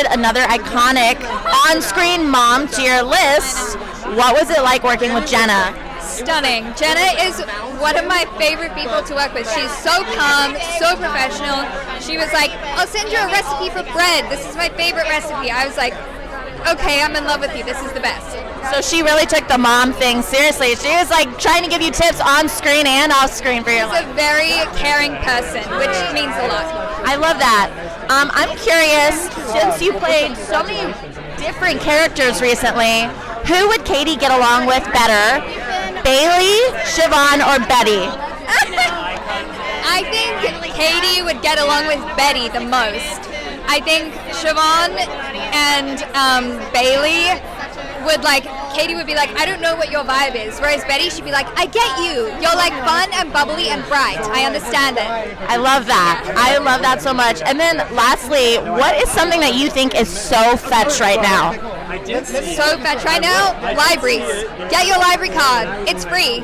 another iconic on-screen mom to your list. What was it like working with Jenna? Stunning. Jenna is one of my favorite people to work with. She's so calm, so professional. She was like, I'll send you a recipe for bread. This is my favorite recipe. I was like, okay, I'm in love with you. This is the best. So she really took the mom thing seriously. She was like trying to give you tips on screen and off screen for your life. She's a very caring person, which means a lot. I love that. I'm curious, since you played so many different characters recently, who would Katie get along with better? Bailey, Siobhan, or Betty? I think Katie would get along with Betty the most. I think Siobhan and Bailey would Katie would be like, I don't know what your vibe is. Whereas Betty, she'd be like, I get you. You're like fun and bubbly and bright. I understand it. I love that. I love that so much. And then lastly, what is something that you think is so fetch right now? So fetch right now? Libraries. Get your library card. It's free.